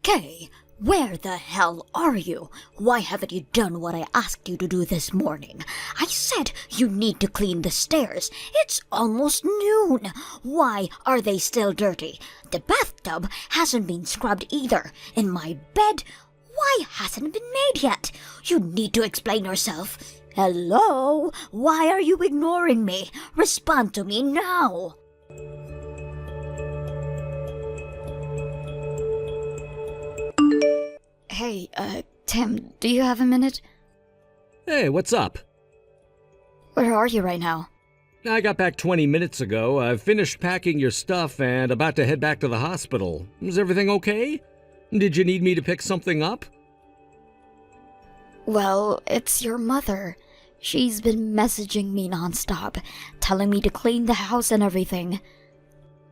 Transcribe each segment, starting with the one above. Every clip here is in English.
Kay, where the hell are you? Why haven't you done what I asked you to do this morning? I said you need to clean the stairs. It's almost noon. Why are they still dirty? The bathtub hasn't been scrubbed either. In my bed, why hasn't it been made yet? You need to explain yourself. Hello? Why are you ignoring me? Respond to me now. Hey, Tim, do you have a minute? Hey, what's up? Where are you right now? I got back 20 minutes ago. I've finished packing your stuff and about to head back to the hospital. Is everything okay? Did you need me to pick something up? Well, it's your mother. She's been messaging me nonstop, telling me to clean the house and everything.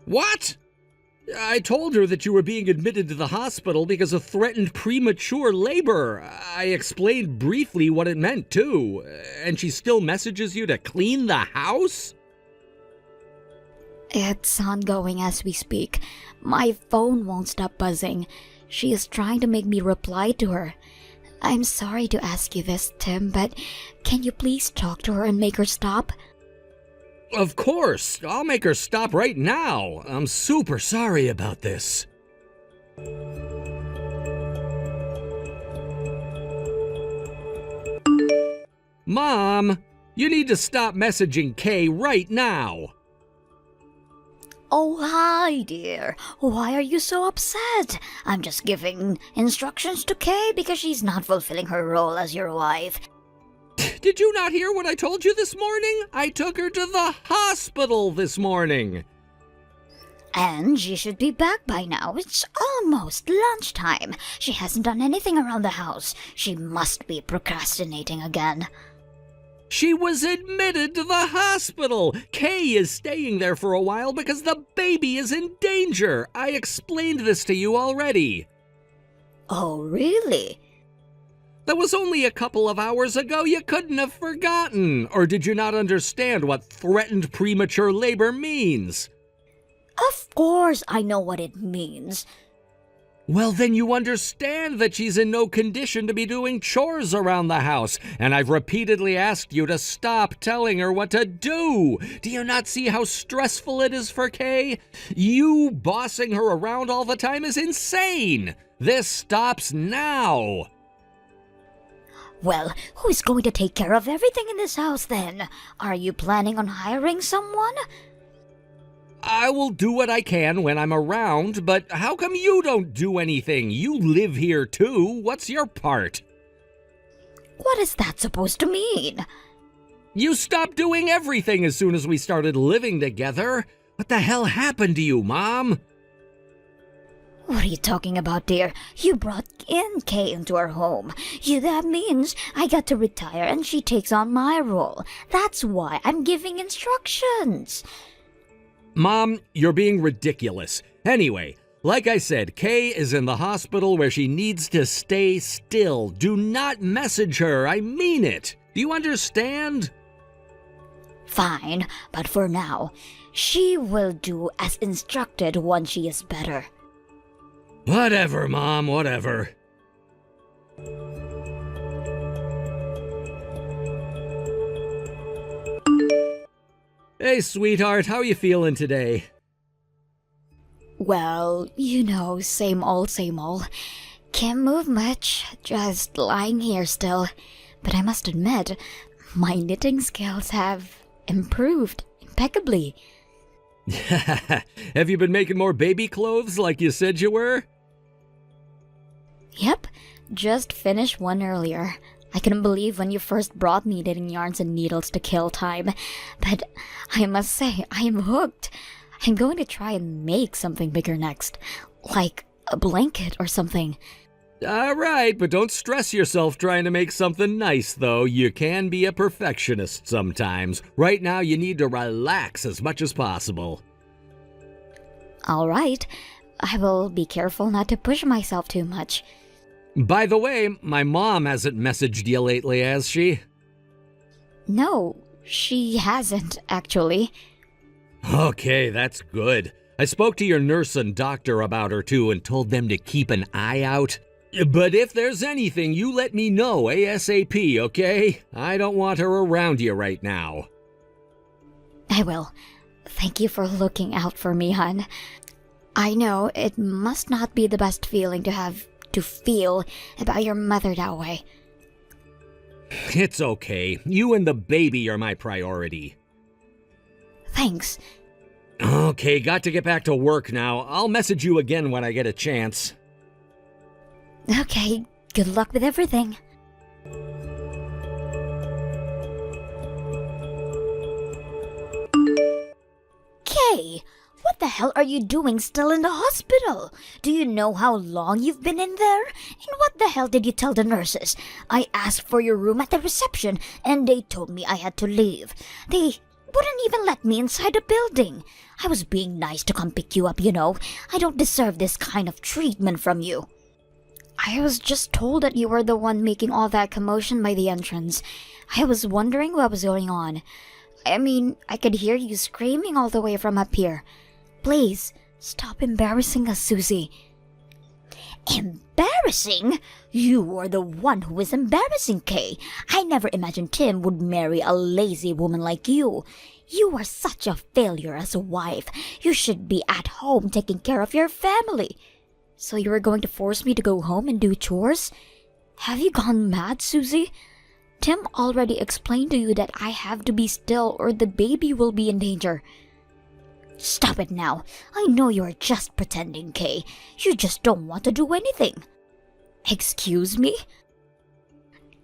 What? I told her that you were being admitted to the hospital because of threatened premature labor. I explained briefly what it meant, too. And she still messages you to clean the house? It's ongoing as we speak. My phone won't stop buzzing. She is trying to make me reply to her. I'm sorry to ask you this, Tim, but can you please talk to her and make her stop? Of course. I'll make her stop right now. I'm super sorry about this. Mom, you need to stop messaging Kay right now. Oh, hi, dear. Why are you so upset? I'm just giving instructions to Kay because she's not fulfilling her role as your wife. Did you not hear what I told you this morning? I took her to the hospital this morning. And she should be back by now. It's almost lunchtime. She hasn't done anything around the house. She must be procrastinating again. She was admitted to the hospital. Kay is staying there for a while because the baby is in danger. I explained this to you already. Oh, really? That was only a couple of hours ago. You couldn't have forgotten. Or did you not understand what threatened premature labor means? Of course I know what it means. Well, then you understand that she's in no condition to be doing chores around the house, and I've repeatedly asked you to stop telling her what to do. Do you not see how stressful it is for Kay? You bossing her around all the time is insane. This stops now. Well, who's going to take care of everything in this house then? Are you planning on hiring someone? I will do what I can when I'm around, but how come you don't do anything? You live here too. What's your part? What is that supposed to mean? You stopped doing everything as soon as we started living together. What the hell happened to you, Mom? What are you talking about, dear? You brought in Kay into our home. That means I got to retire and she takes on my role. That's why I'm giving instructions. Mom, you're being ridiculous. Anyway, like I said, Kay is in the hospital where she needs to stay still. Do not message her. I mean it. Do you understand? Fine, but for now, she will do as instructed once she is better. Whatever, Mom, whatever. Hey, sweetheart, how are you feeling today? Well, same old, same old. Can't move much, just lying here still. But I must admit, my knitting skills have improved impeccably. Have you been making more baby clothes like you said you were? Yep, just finished one earlier. I couldn't believe when you first brought me knitting yarns and needles to kill time. But I must say, I am hooked. I'm going to try and make something bigger next. Like a blanket or something. All right, but don't stress yourself trying to make something nice, though. You can be a perfectionist sometimes. Right now, you need to relax as much as possible. All right. I will be careful not to push myself too much. By the way, my mom hasn't messaged you lately, has she? No, she hasn't, actually. Okay, that's good. I spoke to your nurse and doctor about her too and told them to keep an eye out. But if there's anything, you let me know ASAP, okay? I don't want her around you right now. I will. Thank you for looking out for me, hon. I know it must not be the best feeling to have to feel about your mother that way. It's okay. You and the baby are my priority. Thanks. Okay, got to get back to work now. I'll message you again when I get a chance. Okay, good luck with everything. Kay, what the hell are you doing still in the hospital? Do you know how long you've been in there? And what the hell did you tell the nurses? I asked for your room at the reception and they told me I had to leave. They wouldn't even let me inside the building. I was being nice to come pick you up, you know. I don't deserve this kind of treatment from you. I was just told that you were the one making all that commotion by the entrance. I was wondering what was going on. I mean, I could hear you screaming all the way from up here. Please, stop embarrassing us, Susie. Embarrassing? You are the one who is embarrassing, Kay. I never imagined Tim would marry a lazy woman like you. You are such a failure as a wife. You should be at home taking care of your family. So you are going to force me to go home and do chores? Have you gone mad, Susie? Tim already explained to you that I have to be still or the baby will be in danger. Stop it now. I know you are just pretending, Kay. You just don't want to do anything. Excuse me?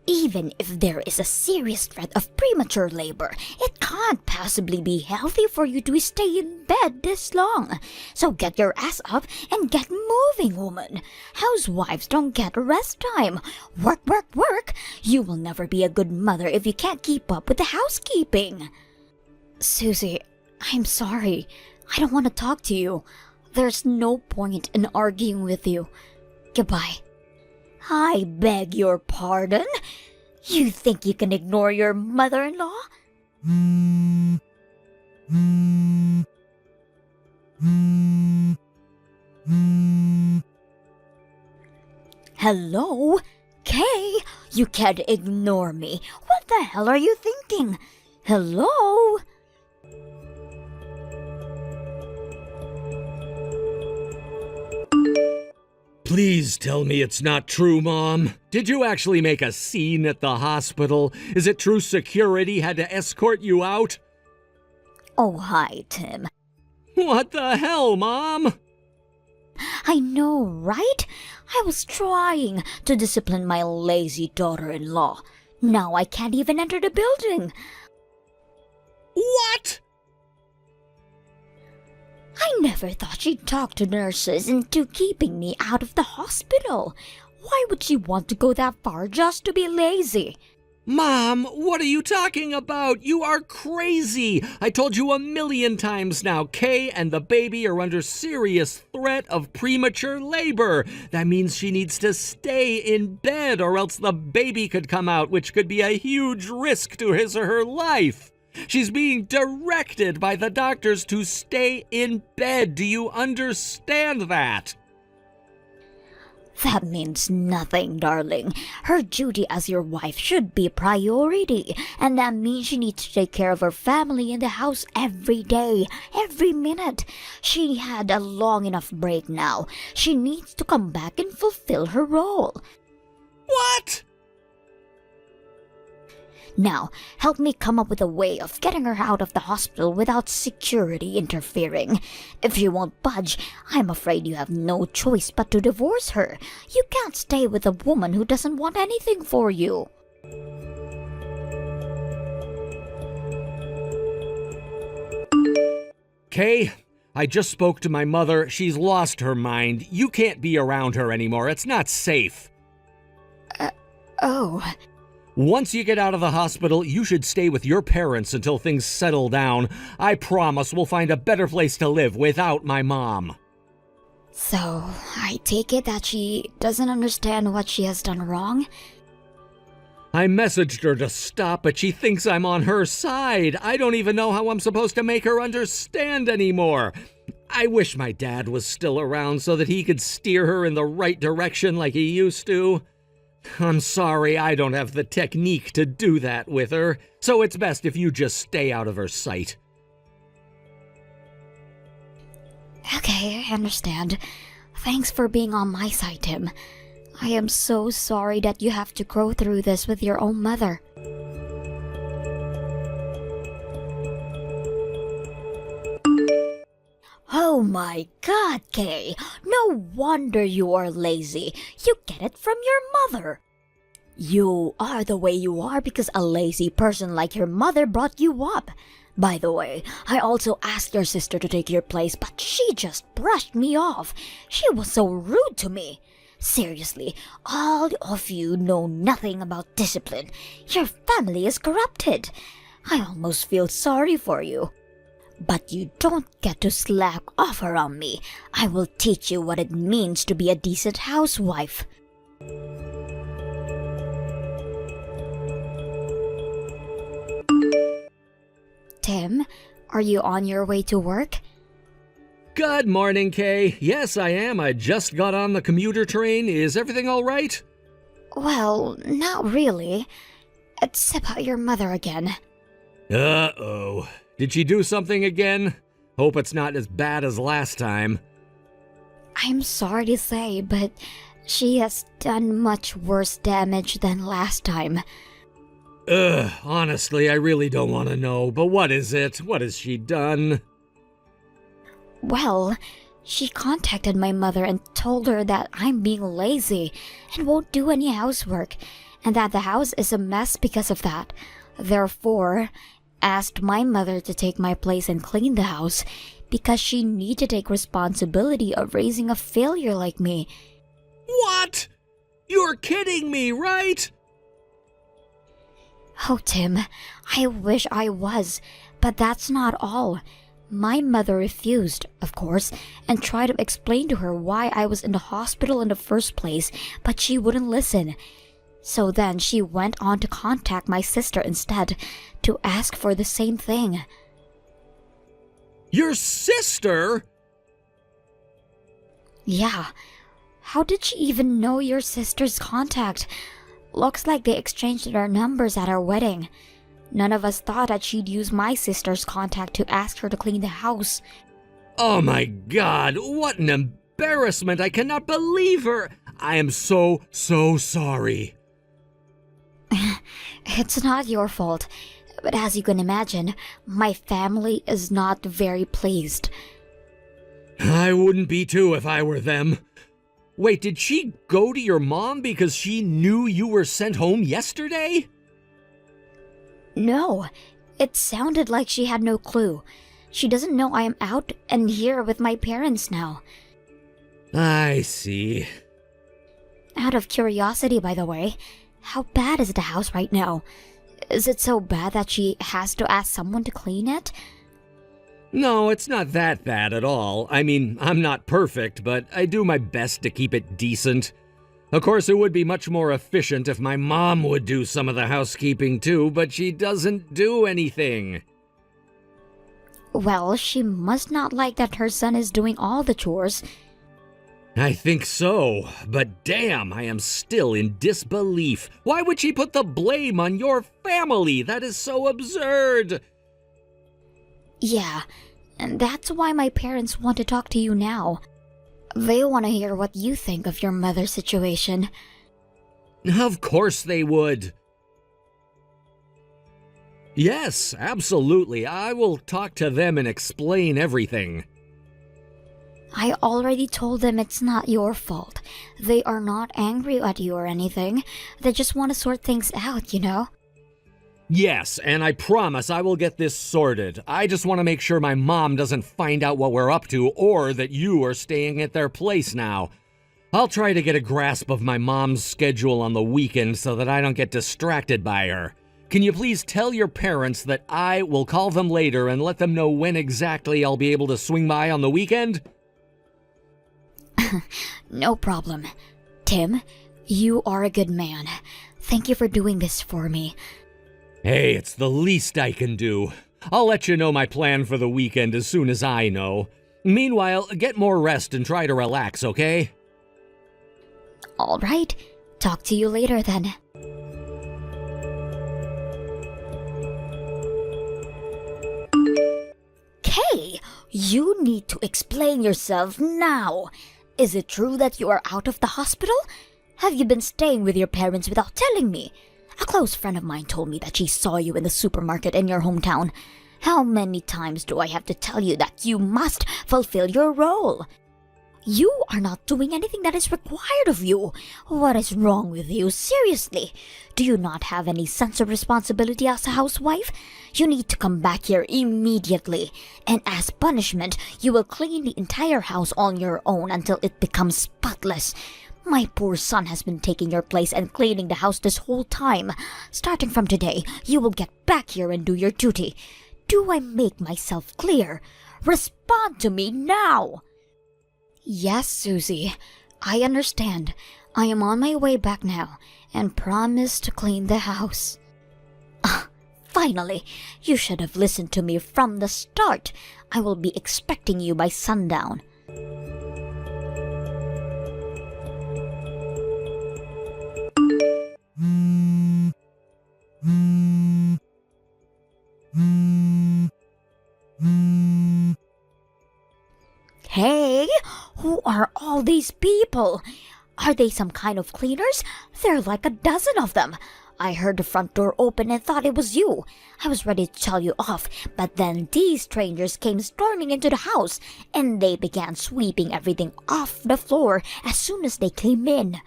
Even if there is a serious threat of premature labor, it can't possibly be healthy for you to stay in bed this long. So get your ass up and get moving, woman. Housewives don't get rest time. Work, work, work. You will never be a good mother if you can't keep up with the housekeeping. Susie, I'm sorry. I don't want to talk to you. There's no point in arguing with you. Goodbye. I beg your pardon? You think you can ignore your mother-in-law? Hello? Kay, you can't ignore me. What the hell are you thinking? Hello? Please tell me it's not true, Mom. Did you actually make a scene at the hospital? Is it true security had to escort you out? Oh, hi, Tim. What the hell, Mom? I know, right? I was trying to discipline my lazy daughter-in-law. Now I can't even enter the building. What? I never thought she'd talk to nurses into keeping me out of the hospital. Why would she want to go that far just to be lazy? Mom, what are you talking about? You are crazy. I told you 1,000,000 times now. Kay and the baby are under serious threat of premature labor. That means she needs to stay in bed or else the baby could come out, which could be a huge risk to his or her life. She's being directed by the doctors to stay in bed. Do you understand that? That means nothing, darling. Her duty as your wife should be priority, and that means she needs to take care of her family in the house every day, every minute. She had a long enough break now. She needs to come back and fulfill her role. What? Now, help me come up with a way of getting her out of the hospital without security interfering. If you won't budge, I'm afraid you have no choice but to divorce her. You can't stay with a woman who doesn't want anything for you. Kay, I just spoke to my mother. She's lost her mind. You can't be around her anymore. It's not safe. Oh... Once you get out of the hospital, you should stay with your parents until things settle down. I promise we'll find a better place to live without my mom. So, I take it that she doesn't understand what she has done wrong? I messaged her to stop, but she thinks I'm on her side. I don't even know how I'm supposed to make her understand anymore. I wish my dad was still around so that he could steer her in the right direction like he used to. I'm sorry I don't have the technique to do that with her, so it's best if you just stay out of her sight. Okay, I understand. Thanks for being on my side, Tim. I am so sorry that you have to go through this with your own mother. Oh my god, Kay! No wonder you are lazy. You get it from your mother. You are the way you are because a lazy person like your mother brought you up. By the way, I also asked your sister to take your place, but she just brushed me off. She was so rude to me. Seriously, all of you know nothing about discipline. Your family is corrupted. I almost feel sorry for you. But you don't get to slack off around me. I will teach you what it means to be a decent housewife. Tim, are you on your way to work? Good morning, Kay. Yes, I am. I just got on the commuter train. Is everything all right? Well, not really. It's about your mother again. Uh-oh. Did she do something again? Hope it's not as bad as last time. I'm sorry to say, but she has done much worse damage than last time. Honestly, I really don't want to know, but what is it? What has she done? Well, she contacted my mother and told her that I'm being lazy and won't do any housework, and that the house is a mess because of that. Therefore, asked my mother to take my place and clean the house because she needed to take responsibility of raising a failure like me. What? You're kidding me, right? Oh, Tim, I wish I was, but that's not all. My mother refused, of course, and tried to explain to her why I was in the hospital in the first place, but she wouldn't listen. So then she went on to contact my sister instead to ask for the same thing. Your sister? Yeah. How did she even know your sister's contact? Looks like they exchanged their numbers at our wedding. None of us thought that she'd use my sister's contact to ask her to clean the house. Oh my God, what an embarrassment. I cannot believe her. I am so sorry. It's not your fault, but as you can imagine, my family is not very pleased. I wouldn't be too if I were them. Wait, did she go to your mom because she knew you were sent home yesterday? No, it sounded like she had no clue. She doesn't know I am out and here with my parents now. I see. Out of curiosity, by the way, how bad is the house right now? Is it so bad that she has to ask someone to clean it? No, it's not that bad at all. I mean, I'm not perfect, but I do my best to keep it decent. Of course, it would be much more efficient if my mom would do some of the housekeeping too, but she doesn't do anything. Well, she must not like that her son is doing all the chores. I think so, but damn, I am still in disbelief. Why would she put the blame on your family? That is so absurd. Yeah, and that's why my parents want to talk to you now. They want to hear what you think of your mother's situation. Of course they would. Yes, absolutely. I will talk to them and explain everything. I already told them it's not your fault. They are not angry at you or anything. They just want to sort things out, you know? Yes, and I promise I will get this sorted. I just want to make sure my mom doesn't find out what we're up to or that you are staying at their place now. I'll try to get a grasp of my mom's schedule on the weekend so that I don't get distracted by her. Can you please tell your parents that I will call them later and let them know when exactly I'll be able to swing by on the weekend? No problem. Tim, you are a good man. Thank you for doing this for me. Hey, it's the least I can do. I'll let you know my plan for the weekend as soon as I know. Meanwhile, get more rest and try to relax, okay? All right, talk to you later then. Kay, you need to explain yourself now. Is it true that you are out of the hospital? Have you been staying with your parents without telling me? A close friend of mine told me that she saw you in the supermarket in your hometown. How many times do I have to tell you that you must fulfill your role? You are not doing anything that is required of you. What is wrong with you? Seriously, do you not have any sense of responsibility as a housewife? You need to come back here immediately. And as punishment, you will clean the entire house on your own until it becomes spotless. My poor son has been taking your place and cleaning the house this whole time. Starting from today, you will get back here and do your duty. Do I make myself clear? Respond to me now! Yes, Susie, I understand. I am on my way back now and promise to clean the house. Finally, you should have listened to me from the start. I will be expecting you by sundown. Hey, who are all these people? Are they some kind of cleaners? There are like a dozen of them. I heard the front door open and thought it was you. I was ready to tell you off, but then these strangers came storming into the house, and they began sweeping everything off the floor as soon as they came in.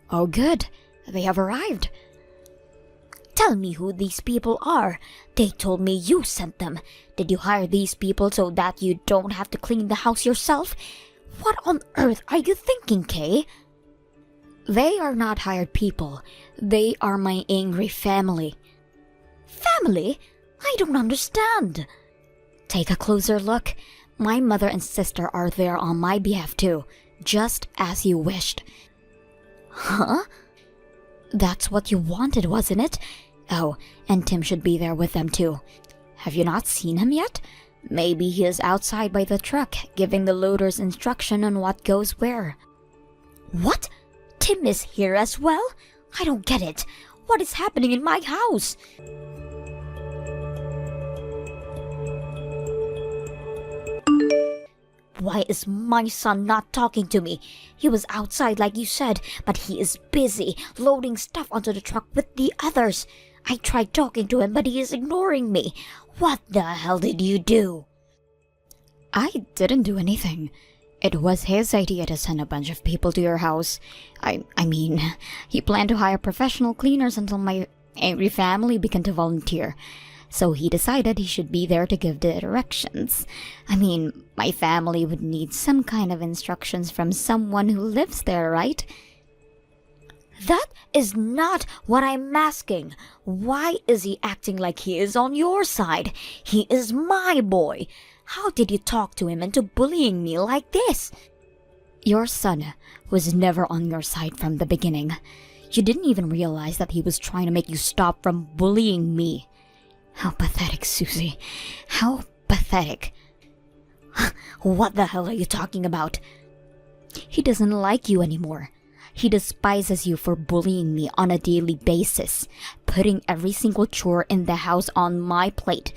Oh good, they have arrived. Tell me who these people are. They told me you sent them. Did you hire these people so that you don't have to clean the house yourself? What on earth are you thinking, Kay? They are not hired people. They are my angry family. Family? I don't understand. Take a closer look. My mother and sister are there on my behalf too, just as you wished. Huh? That's what you wanted, wasn't it? Oh, and Tim should be there with them too. Have you not seen him yet? Maybe he is outside by the truck, giving the loaders instruction on what goes where. What? Tim is here as well? I don't get it. What is happening in my house? Why is my son not talking to me? He was outside like you said, but he is busy loading stuff onto the truck with the others. I tried talking to him, but he is ignoring me. What the hell did you do? I didn't do anything. It was his idea to send a bunch of people to your house. I mean, he planned to hire professional cleaners until my angry family began to volunteer. So he decided he should be there to give the directions. I mean, my family would need some kind of instructions from someone who lives there, right? That is not what I'm asking. Why is he acting like he is on your side? He is my boy. How did you talk to him into bullying me like this? Your son was never on your side from the beginning. You didn't even realize that he was trying to make you stop from bullying me. How pathetic, Susie. How pathetic. What the hell are you talking about? He doesn't like you anymore. He despises you for bullying me on a daily basis, putting every single chore in the house on my plate.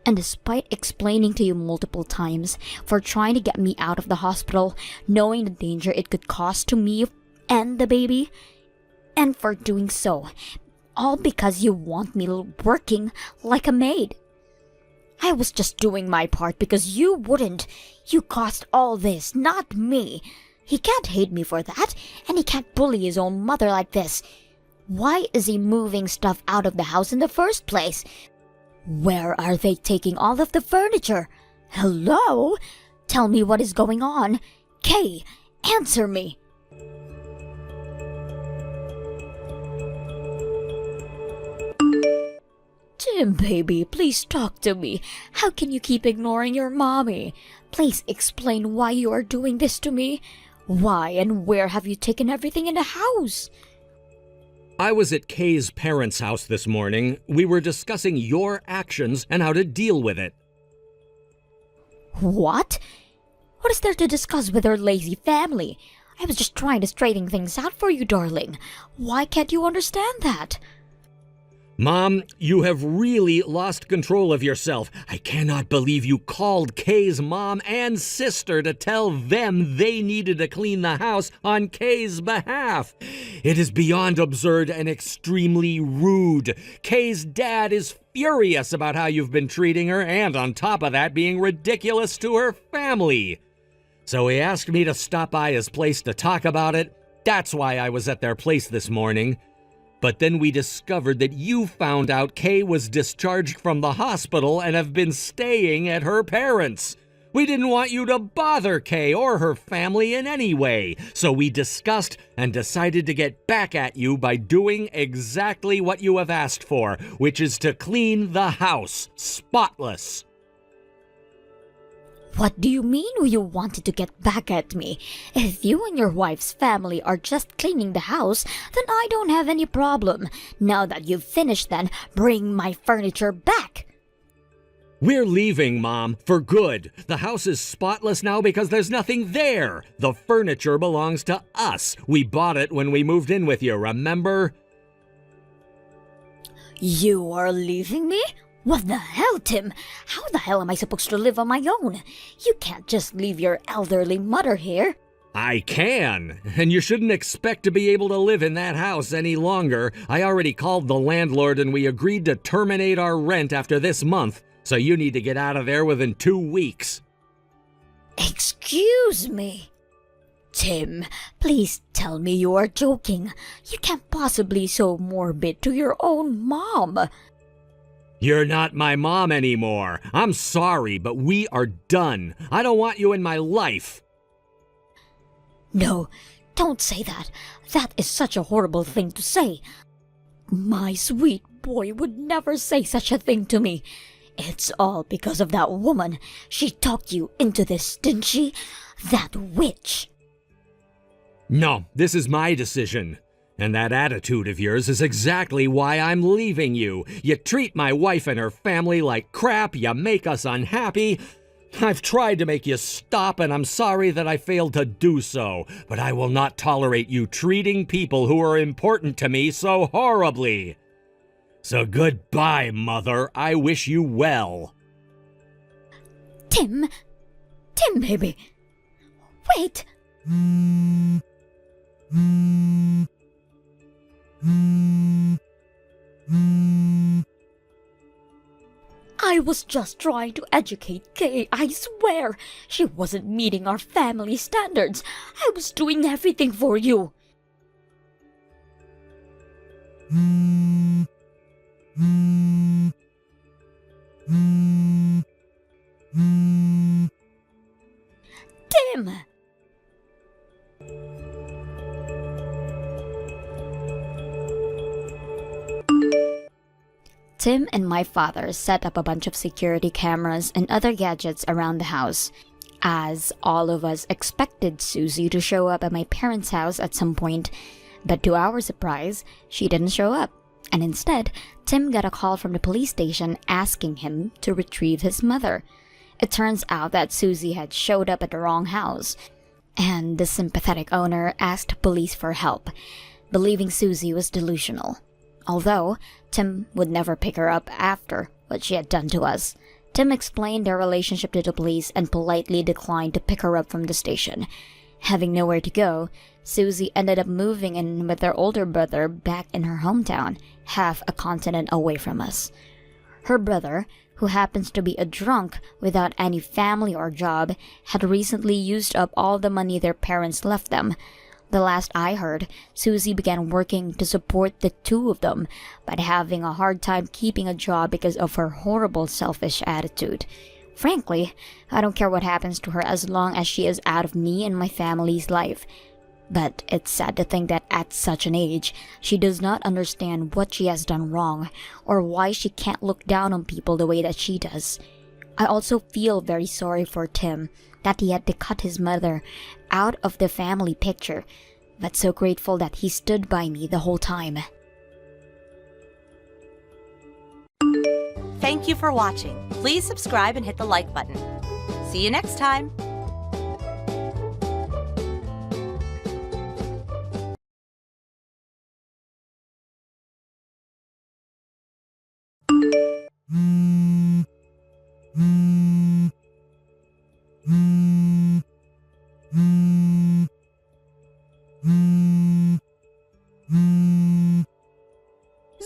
And despite explaining to you multiple times for trying to get me out of the hospital, knowing the danger it could cause to me and the baby, and for doing so, all because you want me working like a maid. I was just doing my part because you wouldn't. You caused all this, not me. He can't hate me for that, and he can't bully his own mother like this. Why is he moving stuff out of the house in the first place? Where are they taking all of the furniture? Hello? Tell me what is going on. Kay, answer me. Tim, baby, please talk to me. How can you keep ignoring your mommy? Please explain why you are doing this to me. Why and where have you taken everything in the house? I was at Kay's parents' house this morning. We were discussing your actions and how to deal with it. What? What is there to discuss with her lazy family? I was just trying to straighten things out for you, darling. Why can't you understand that? Mom, you have really lost control of yourself. I cannot believe you called Kay's mom and sister to tell them they needed to clean the house on Kay's behalf. It is beyond absurd and extremely rude. Kay's dad is furious about how you've been treating her, and on top of that, being ridiculous to her family. So he asked me to stop by his place to talk about it. That's why I was at their place this morning. But then we discovered that you found out Kay was discharged from the hospital and have been staying at her parents'. We didn't want you to bother Kay or her family in any way, so we discussed and decided to get back at you by doing exactly what you have asked for, which is to clean the house spotless. What do you mean you wanted to get back at me? If you and your wife's family are just cleaning the house, then I don't have any problem. Now that you've finished, then bring my furniture back. We're leaving, Mom, for good. The house is spotless now because there's nothing there. The furniture belongs to us. We bought it when we moved in with you, remember? You are leaving me? What the hell, Tim? How the hell am I supposed to live on my own? You can't just leave your elderly mother here. I can, and you shouldn't expect to be able to live in that house any longer. I already called the landlord and we agreed to terminate our rent after this month, so you need to get out of there within 2 weeks. Excuse me. Tim, please tell me you are joking. You can't possibly be so morbid to your own mom. You're not my mom anymore. I'm sorry, but we are done. I don't want you in my life. No, don't say that. That is such a horrible thing to say. My sweet boy would never say such a thing to me. It's all because of that woman. She talked you into this, didn't she? That witch. No, this is my decision. And that attitude of yours is exactly why I'm leaving you. You treat my wife and her family like crap, you make us unhappy. I've tried to make you stop, and I'm sorry that I failed to do so, but I will not tolerate you treating people who are important to me so horribly. So goodbye, Mother. I wish you well. Tim, baby. Wait. I was just trying to educate Kay, I swear. She wasn't meeting our family standards. I was doing everything for you. Tim! Tim and my father set up a bunch of security cameras and other gadgets around the house, as all of us expected Susie to show up at my parents' house at some point, but to our surprise, she didn't show up, and instead, Tim got a call from the police station asking him to retrieve his mother. It turns out that Susie had showed up at the wrong house, and the sympathetic owner asked police for help, believing Susie was delusional. Although Tim would never pick her up after what she had done to us. Tim explained their relationship to the police and politely declined to pick her up from the station. Having nowhere to go, Susie ended up moving in with her older brother back in her hometown, half a continent away from us. Her brother, who happens to be a drunk without any family or job, had recently used up all the money their parents left them. The last I heard, Susie began working to support the two of them, but having a hard time keeping a job because of her horrible selfish attitude. Frankly, I don't care what happens to her as long as she is out of me and my family's life. But it's sad to think that at such an age, she does not understand what she has done wrong, or why she can't look down on people the way that she does. I also feel very sorry for Tim, that he had to cut his mother out of the family picture, but so grateful that he stood by me the whole time. Thank you for watching. Please subscribe and hit the like button. See you next time.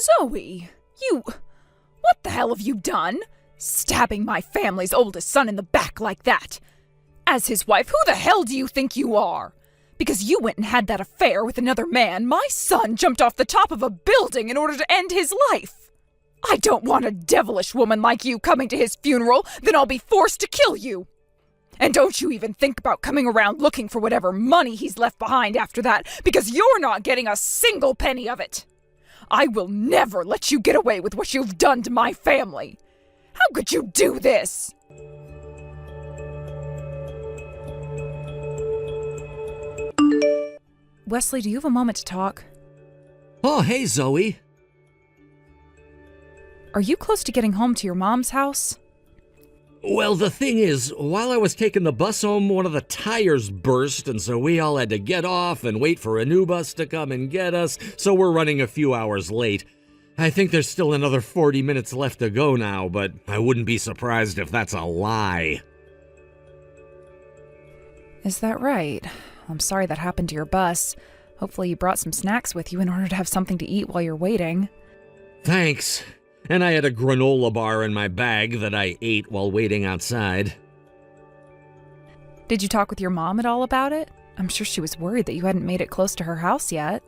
Zoe, what the hell have you done? Stabbing my family's oldest son in the back like that. As his wife, who the hell do you think you are? Because you went and had that affair with another man, my son jumped off the top of a building in order to end his life. I don't want a devilish woman like you coming to his funeral, then I'll be forced to kill you. And don't you even think about coming around looking for whatever money he's left behind after that, because you're not getting a single penny of it. I will never let you get away with what you've done to my family. How could you do this? Wesley, do you have a moment to talk? Oh, hey, Zoe. Are you close to getting home to your mom's house? Well, the thing is, while I was taking the bus home, one of the tires burst, and so we all had to get off and wait for a new bus to come and get us, so we're running a few hours late. I think there's still another 40 minutes left to go now, but I wouldn't be surprised if that's a lie. Is that right? I'm sorry that happened to your bus. Hopefully you brought some snacks with you in order to have something to eat while you're waiting. Thanks. And I had a granola bar in my bag that I ate while waiting outside. Did you talk with your mom at all about it? I'm sure she was worried that you hadn't made it close to her house yet.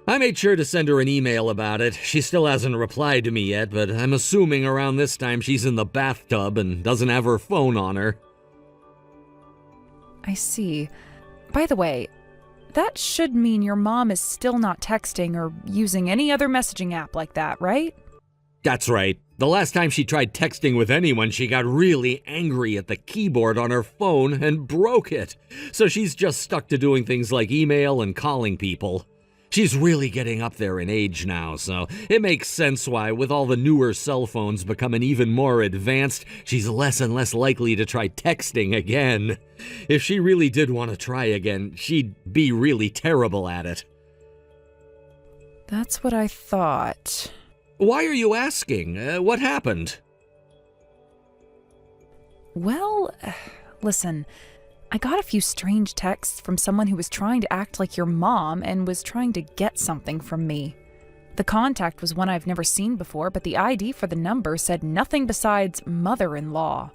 I made sure to send her an email about it. She still hasn't replied to me yet, but I'm assuming around this time she's in the bathtub and doesn't have her phone on her. I see. By the way, that should mean your mom is still not texting or using any other messaging app like that, right? That's right. The last time she tried texting with anyone, she got really angry at the keyboard on her phone and broke it. So she's just stuck to doing things like email and calling people. She's really getting up there in age now, so it makes sense why, with all the newer cell phones becoming even more advanced, she's less and less likely to try texting again. If she really did want to try again, she'd be really terrible at it. That's what I thought. Why are you asking? What happened? Well, listen, I got a few strange texts from someone who was trying to act like your mom and was trying to get something from me. The contact was one I've never seen before, but the ID for the number said nothing besides mother-in-law.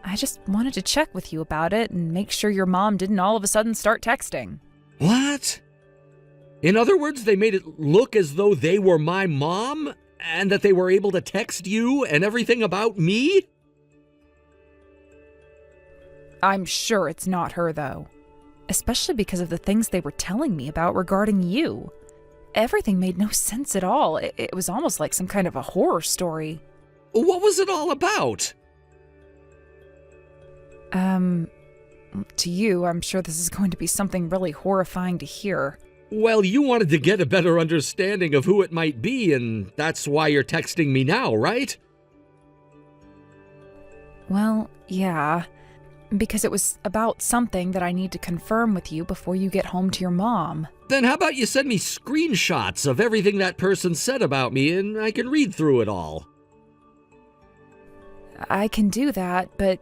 I just wanted to check with you about it and make sure your mom didn't all of a sudden start texting. What? In other words, they made it look as though they were my mom and that they were able to text you and everything about me? I'm sure it's not her, though. Especially because of the things they were telling me about regarding you. Everything made no sense at all. It was almost like some kind of a horror story. What was it all about? To you, I'm sure this is going to be something really horrifying to hear. Well, you wanted to get a better understanding of who it might be, and that's why you're texting me now, right? Well, yeah. Because it was about something that I need to confirm with you before you get home to your mom. Then how about you send me screenshots of everything that person said about me, and I can read through it all. I can do that, but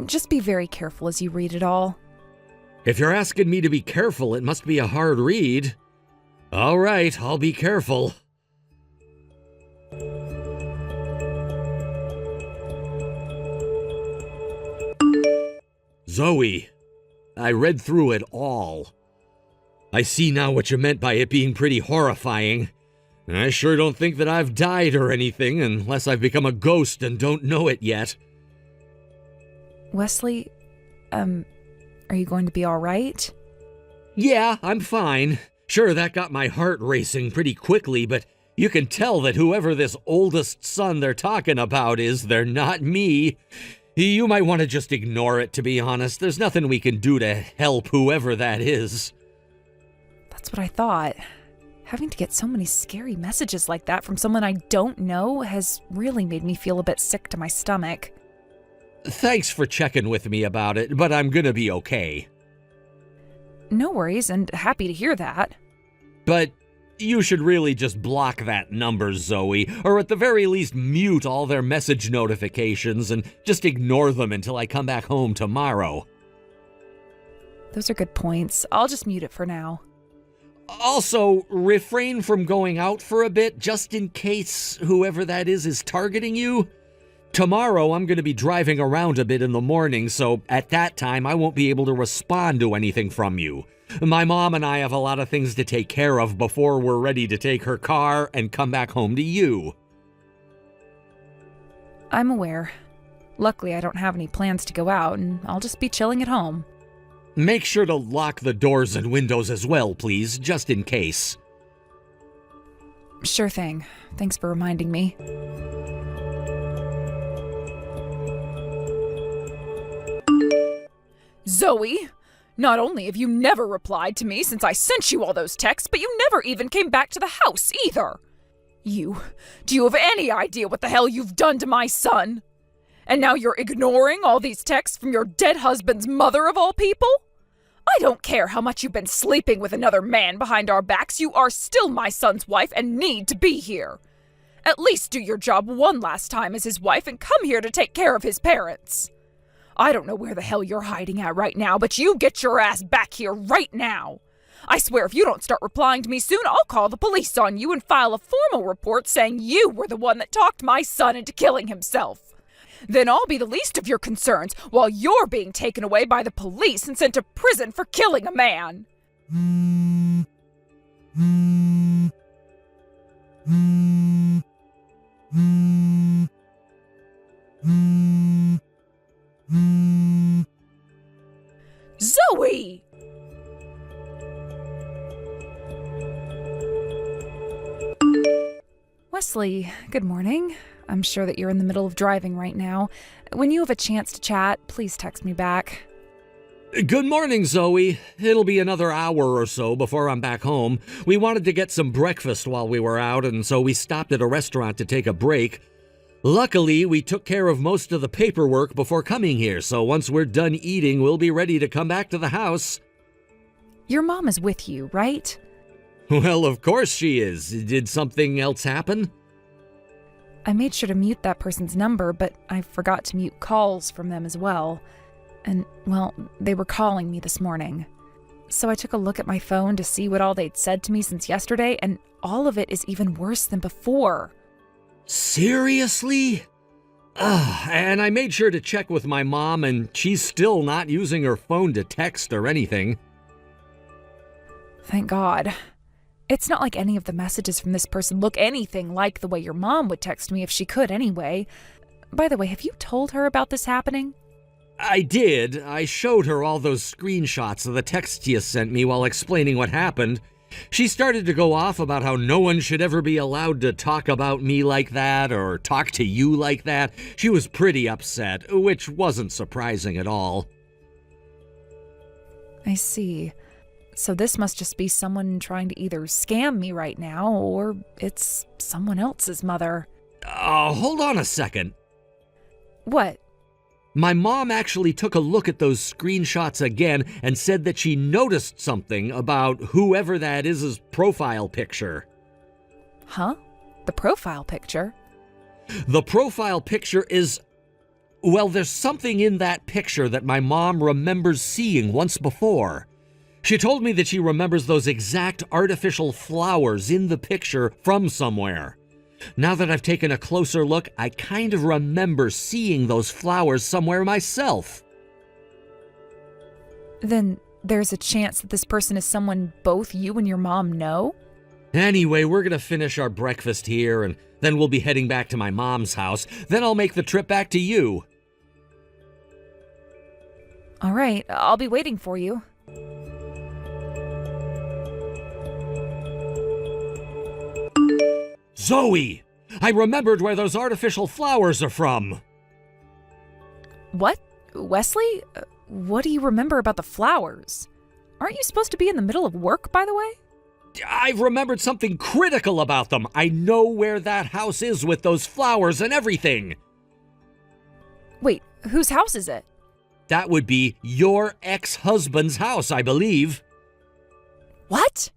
just be very careful as you read it all. If you're asking me to be careful, it must be a hard read. All right, I'll be careful. Zoe, I read through it all. I see now what you meant by it being pretty horrifying. I sure don't think that I've died or anything, unless I've become a ghost and don't know it yet. Wesley, are you going to be all right? Yeah, I'm fine. Sure, that got my heart racing pretty quickly, but you can tell that whoever this oldest son they're talking about is, they're not me. You might want to just ignore it, to be honest. There's nothing we can do to help whoever that is. That's what I thought. Having to get so many scary messages like that from someone I don't know has really made me feel a bit sick to my stomach. Thanks for checking with me about it, but I'm gonna be okay. No worries, and happy to hear that. But you should really just block that number, Zoe, or at the very least mute all their message notifications and just ignore them until I come back home tomorrow. Those are good points. I'll just mute it for now. Also, refrain from going out for a bit, just in case whoever that is targeting you. Tomorrow, I'm going to be driving around a bit in the morning, so at that time, I won't be able to respond to anything from you. My mom and I have a lot of things to take care of before we're ready to take her car and come back home to you. I'm aware. Luckily, I don't have any plans to go out, and I'll just be chilling at home. Make sure to lock the doors and windows as well, please, just in case. Sure thing. Thanks for reminding me. Zoe! Not only have you never replied to me since I sent you all those texts, but you never even came back to the house either. Do you have any idea what the hell you've done to my son? And now you're ignoring all these texts from your dead husband's mother of all people? I don't care how much you've been sleeping with another man behind our backs, you are still my son's wife and need to be here. At least do your job one last time as his wife and come here to take care of his parents. I don't know where the hell you're hiding at right now, but you get your ass back here right now. I swear if you don't start replying to me soon, I'll call the police on you and file a formal report saying you were the one that talked my son into killing himself. Then I'll be the least of your concerns while you're being taken away by the police and sent to prison for killing a man. Zoe! Wesley, good morning. I'm sure that you're in the middle of driving right now. When you have a chance to chat, please text me back. Good morning, Zoe. It'll be another hour or so before I'm back home. We wanted to get some breakfast while we were out, and so we stopped at a restaurant to take a break. Luckily, we took care of most of the paperwork before coming here, so once we're done eating, we'll be ready to come back to the house. Your mom is with you, right? Well, of course she is. Did something else happen? I made sure to mute that person's number, but I forgot to mute calls from them as well. And, well, they were calling me this morning. So I took a look at my phone to see what all they'd said to me since yesterday, and all of it is even worse than before. Seriously? And I made sure to check with my mom, and she's still not using her phone to text or anything. Thank God. It's not like any of the messages from this person look anything like the way your mom would text me if she could anyway. By the way, have you told her about this happening? I did. I showed her all those screenshots of the texts you sent me while explaining what happened. She started to go off about how no one should ever be allowed to talk about me like that or talk to you like that. She was pretty upset, which wasn't surprising at all. I see. So this must just be someone trying to either scam me right now, or it's someone else's mother. Hold on a second. What? My mom actually took a look at those screenshots again and said that she noticed something about whoever that is' profile picture. Huh? The profile picture? The profile picture is... Well, there's something in that picture that my mom remembers seeing once before. She told me that she remembers those exact artificial flowers in the picture from somewhere. Now that I've taken a closer look, I kind of remember seeing those flowers somewhere myself. Then there's a chance that this person is someone both you and your mom know? Anyway, we're gonna finish our breakfast here, and then we'll be heading back to my mom's house. Then I'll make the trip back to you. All right, I'll be waiting for you. Zoe! I remembered where those artificial flowers are from. What? Wesley? What do you remember about the flowers? Aren't you supposed to be in the middle of work, by the way? I've remembered something critical about them. I know where that house is with those flowers and everything. Wait, whose house is it? That would be your ex-husband's house, I believe. What?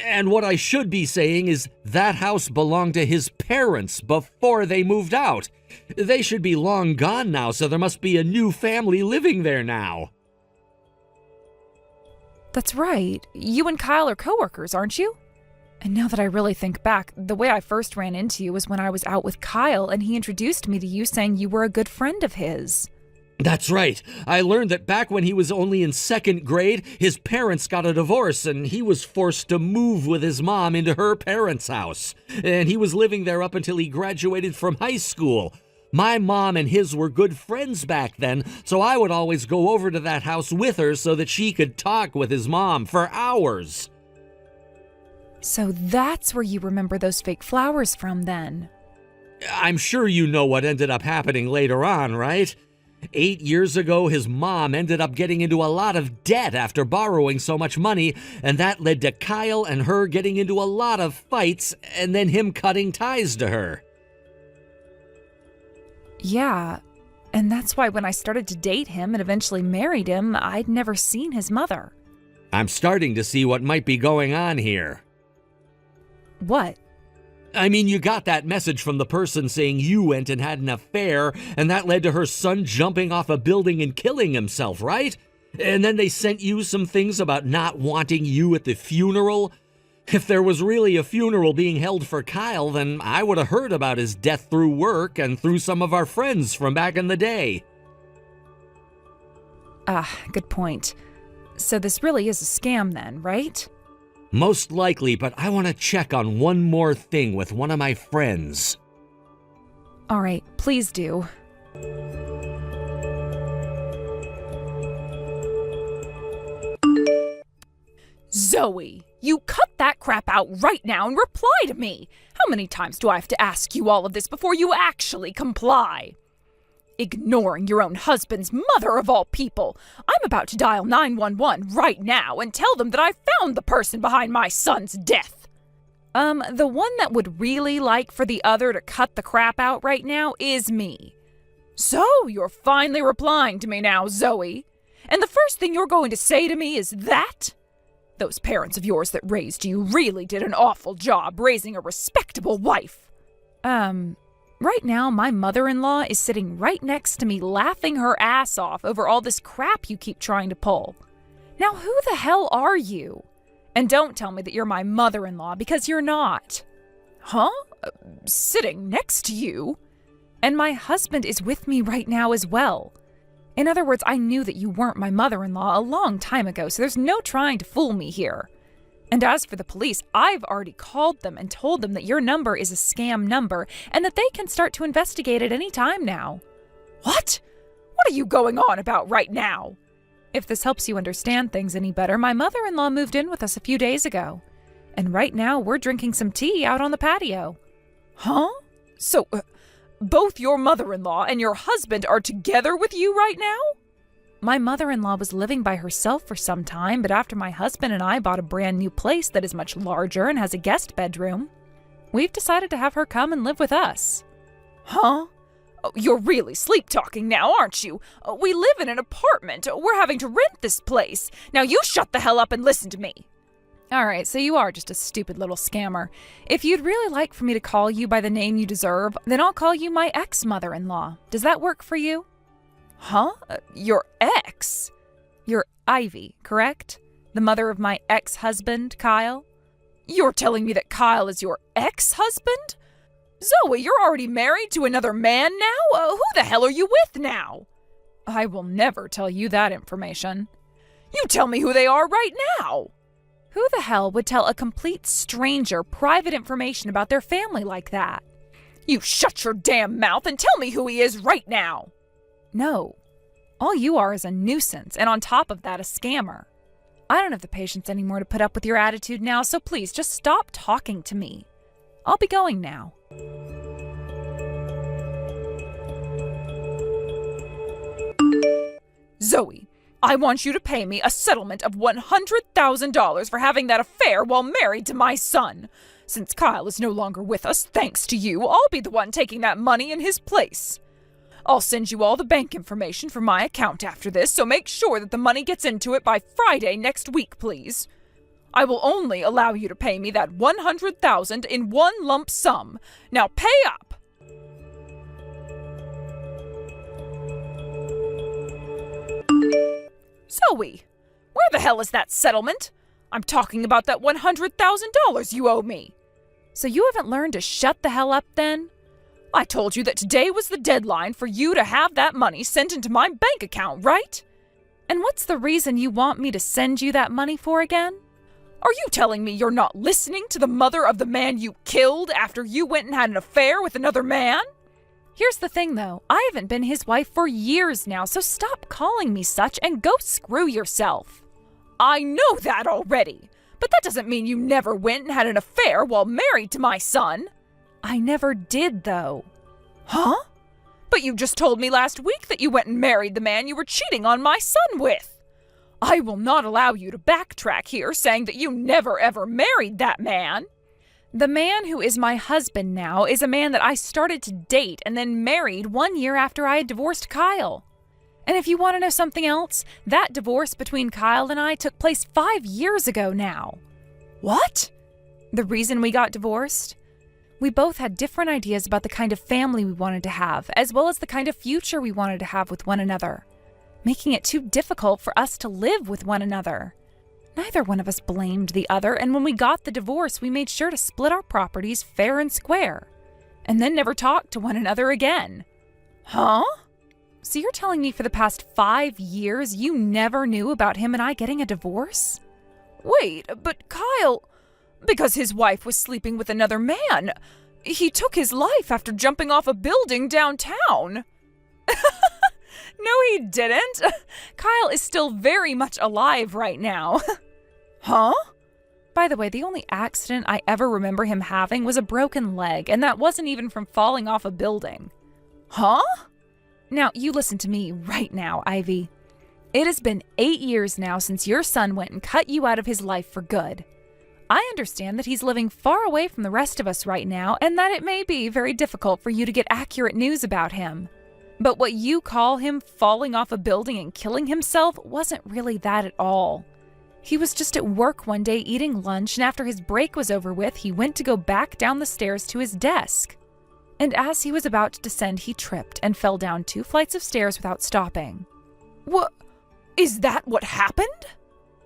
And what I should be saying is that house belonged to his parents before they moved out. They should be long gone now, so there must be a new family living there now. That's right. You and Kyle are coworkers, aren't you? And now that I really think back, the way I first ran into you was when I was out with Kyle and he introduced me to you saying you were a good friend of his. That's right. I learned that back when he was only in second grade, his parents got a divorce and he was forced to move with his mom into her parents' house. And he was living there up until he graduated from high school. My mom and his were good friends back then, so I would always go over to that house with her so that she could talk with his mom for hours. So that's where you remember those fake flowers from then. I'm sure you know what ended up happening later on, right? 8 years ago, his mom ended up getting into a lot of debt after borrowing so much money, and that led to Kyle and her getting into a lot of fights, and then him cutting ties to her. Yeah, and that's why when I started to date him and eventually married him, I'd never seen his mother. I'm starting to see what might be going on here. What? I mean, you got that message from the person saying you went and had an affair, and that led to her son jumping off a building and killing himself, right? And then they sent you some things about not wanting you at the funeral. If there was really a funeral being held for Kyle, then I would have heard about his death through work and through some of our friends from back in the day. Good point. So this really is a scam then, right? Most likely, but I want to check on one more thing with one of my friends. All right, please do. Zoe, you cut that crap out right now and reply to me. How many times do I have to ask you all of this before you actually comply? Ignoring your own husband's mother of all people. I'm about to dial 911 right now and tell them that I found the person behind my son's death. The one that would really like for the other to cut the crap out right now is me. So you're finally replying to me now, Zoe. And the first thing you're going to say to me is that? Those parents of yours that raised you really did an awful job raising a respectable wife. Right now, my mother-in-law is sitting right next to me laughing her ass off over all this crap you keep trying to pull. Now, who the hell are you? And don't tell me that you're my mother-in-law, because you're not. Huh? Sitting next to you? And my husband is with me right now as well. In other words, I knew that you weren't my mother-in-law a long time ago, so there's no trying to fool me here. And as for the police, I've already called them and told them that your number is a scam number and that they can start to investigate at any time now. What? What are you going on about right now? If this helps you understand things any better, my mother-in-law moved in with us a few days ago. And right now, we're drinking some tea out on the patio. Huh? So, both your mother-in-law and your husband are together with you right now? My mother-in-law was living by herself for some time, but after my husband and I bought a brand new place that is much larger and has a guest bedroom, we've decided to have her come and live with us. Huh? Oh, you're really sleep-talking now, aren't you? We live in an apartment. We're having to rent this place. Now you shut the hell up and listen to me. All right, so you are just a stupid little scammer. If you'd really like for me to call you by the name you deserve, then I'll call you my ex-mother-in-law. Does that work for you? Huh? Your ex? You're Ivy, correct? The mother of my ex-husband, Kyle? You're telling me that Kyle is your ex-husband? Zoe, you're already married to another man now? Who the hell are you with now? I will never tell you that information. You tell me who they are right now. Who the hell would tell a complete stranger private information about their family like that? You shut your damn mouth and tell me who he is right now. No. All you are is a nuisance, and on top of that, a scammer. I don't have the patience anymore to put up with your attitude now, so please just stop talking to me. I'll be going now. Zoe, I want you to pay me a settlement of $100,000 for having that affair while married to my son. Since Kyle is no longer with us, thanks to you, I'll be the one taking that money in his place. I'll send you all the bank information for my account after this, so make sure that the money gets into it by Friday next week, please. I will only allow you to pay me that $100,000 in one lump sum. Now pay up! Zoe, Where the hell is that settlement? I'm talking about that $100,000 you owe me. So you haven't learned to shut the hell up then? I told you that today was the deadline for you to have that money sent into my bank account, right? And what's the reason you want me to send you that money for again? Are you telling me you're not listening to the mother of the man you killed after you went and had an affair with another man? Here's the thing, though. I haven't been his wife for years now, so stop calling me such and go screw yourself. I know that already, but that doesn't mean you never went and had an affair while married to my son. I never did, though. Huh? But you just told me last week that you went and married the man you were cheating on my son with. I will not allow you to backtrack here saying that you never ever married that man. The man who is my husband now is a man that I started to date and then married 1 year after I had divorced Kyle. And if you want to know something else, that divorce between Kyle and I took place 5 years ago now. What? The reason we got divorced? We both had different ideas about the kind of family we wanted to have, as well as the kind of future we wanted to have with one another, making it too difficult for us to live with one another. Neither one of us blamed the other, and when we got the divorce, we made sure to split our properties fair and square, and then never talked to one another again. Huh? So you're telling me for the past 5 years you never knew about him and I getting a divorce? Wait, but Kyle... Because his wife was sleeping with another man. He took his life after jumping off a building downtown. No, he didn't. Kyle is still very much alive right now. Huh? By the way, the only accident I ever remember him having was a broken leg, and that wasn't even from falling off a building. Huh? Now, you listen to me right now, Ivy. It has been 8 years now since your son went and cut you out of his life for good. I understand that he's living far away from the rest of us right now, and that it may be very difficult for you to get accurate news about him. But what you call him falling off a building and killing himself wasn't really that at all. He was just at work one day eating lunch, and after his break was over with, he went to go back down the stairs to his desk. And as he was about to descend, he tripped and fell down 2 flights of stairs without stopping. What? Is that what happened?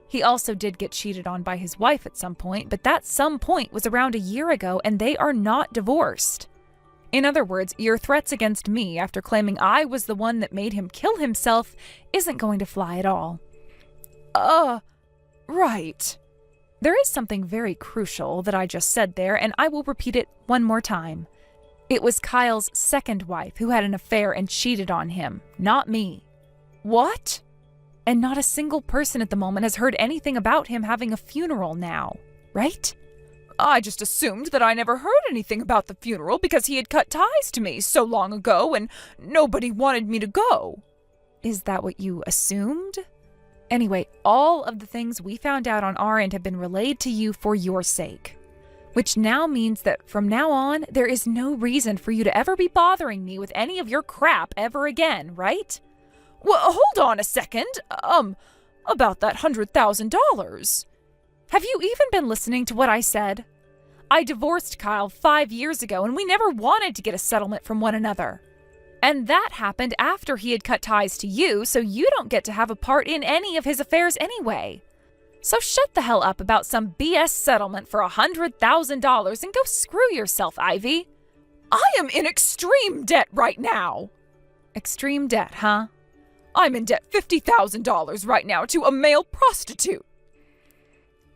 He also did get cheated on by his wife at some point, but that some point was around a year ago, and they are not divorced. In other words, your threats against me after claiming I was the one that made him kill himself isn't going to fly at all. Right. There is something very crucial that I just said there, and I will repeat it one more time. It was Kyle's second wife who had an affair and cheated on him, not me. What? And not a single person at the moment has heard anything about him having a funeral now, right? I just assumed that I never heard anything about the funeral because he had cut ties to me so long ago and nobody wanted me to go. Is that what you assumed? Anyway, all of the things we found out on our end have been relayed to you for your sake. Which now means that from now on, there is no reason for you to ever be bothering me with any of your crap ever again, right? Well, hold on a second. About that $100,000. Have you even been listening to what I said? I divorced Kyle 5 years ago, and we never wanted to get a settlement from one another. And that happened after he had cut ties to you, so you don't get to have a part in any of his affairs anyway. So shut the hell up about some BS settlement for $100,000 and go screw yourself, Ivy. I am in extreme debt right now. Extreme debt, huh? I'm in debt $50,000 right now to a male prostitute.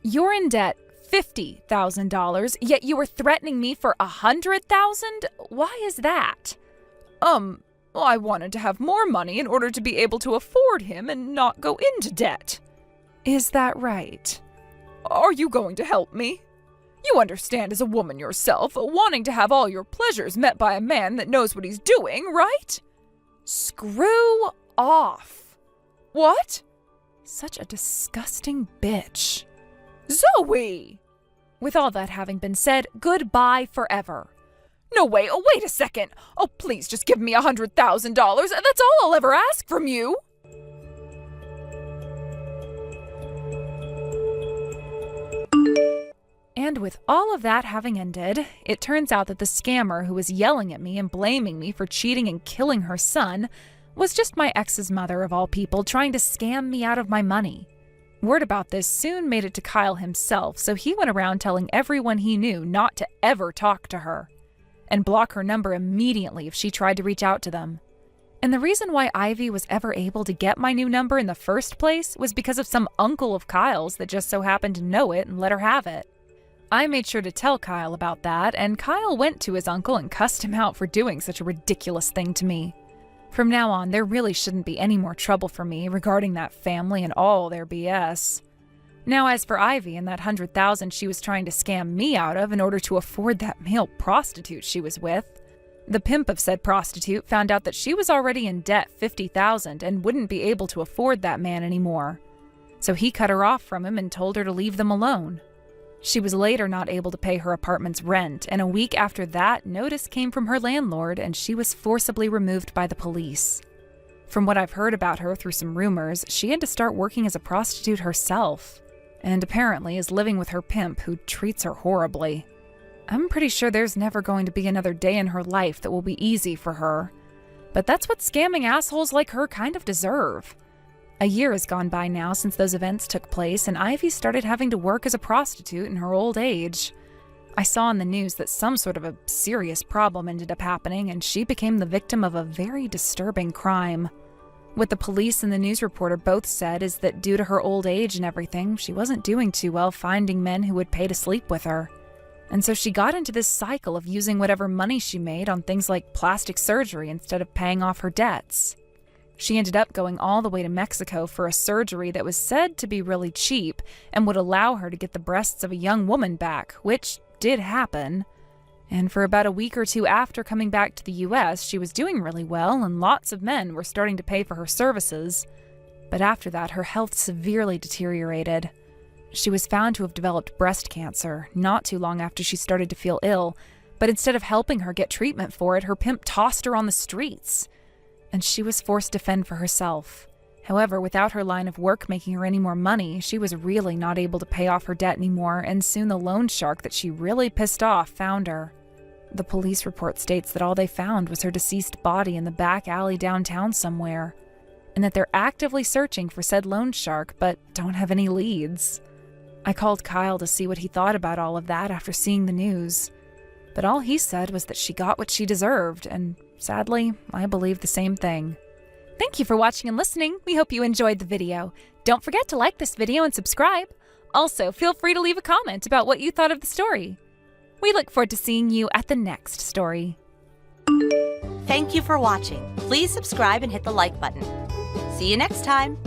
You're in debt $50,000, yet you were threatening me for $100,000? Why is that? I wanted to have more money in order to be able to afford him and not go into debt. Is that right? Are you going to help me? You understand as a woman yourself, wanting to have all your pleasures met by a man that knows what he's doing, right? Screw off. What? Such a disgusting bitch. Zoe! With all that having been said, goodbye forever. No way, wait a second. Oh, please just give me $100,000. That's all I'll ever ask from you. And with all of that having ended, it turns out that the scammer who was yelling at me and blaming me for cheating and killing her son was just my ex's mother of all people trying to scam me out of my money. Word about this soon made it to Kyle himself, so he went around telling everyone he knew not to ever talk to her, and block her number immediately if she tried to reach out to them. And the reason why Ivy was ever able to get my new number in the first place was because of some uncle of Kyle's that just so happened to know it and let her have it. I made sure to tell Kyle about that, and Kyle went to his uncle and cussed him out for doing such a ridiculous thing to me. From now on, there really shouldn't be any more trouble for me regarding that family and all their BS. Now, as for Ivy and that $100,000 she was trying to scam me out of in order to afford that male prostitute she was with, the pimp of said prostitute found out that she was already in debt $50,000 and wouldn't be able to afford that man anymore. So he cut her off from him and told her to leave them alone. She was later not able to pay her apartment's rent, and a week after that, notice came from her landlord and she was forcibly removed by the police. From what I've heard about her through some rumors, she had to start working as a prostitute herself, and apparently is living with her pimp who treats her horribly. I'm pretty sure there's never going to be another day in her life that will be easy for her, but that's what scamming assholes like her kind of deserve. A year has gone by now since those events took place, and Ivy started having to work as a prostitute in her old age. I saw in the news that some sort of a serious problem ended up happening, and she became the victim of a very disturbing crime. What the police and the news reporter both said is that due to her old age and everything, she wasn't doing too well finding men who would pay to sleep with her. And so she got into this cycle of using whatever money she made on things like plastic surgery instead of paying off her debts. She ended up going all the way to Mexico for a surgery that was said to be really cheap and would allow her to get the breasts of a young woman back, which did happen. And for about a week or two after coming back to the US, she was doing really well and lots of men were starting to pay for her services. But after that, her health severely deteriorated. She was found to have developed breast cancer not too long after she started to feel ill, but instead of helping her get treatment for it, her pimp tossed her on the streets, and she was forced to fend for herself. However, without her line of work making her any more money, she was really not able to pay off her debt anymore, and soon the loan shark that she really pissed off found her. The police report states that all they found was her deceased body in the back alley downtown somewhere, and that they're actively searching for said loan shark but don't have any leads. I called Kyle to see what he thought about all of that after seeing the news, but all he said was that she got what she deserved, and sadly, I believe the same thing. Thank you for watching and listening. We hope you enjoyed the video. Don't forget to like this video and subscribe. Also, feel free to leave a comment about what you thought of the story. We look forward to seeing you at the next story. Thank you for watching. Please subscribe and hit the like button. See you next time.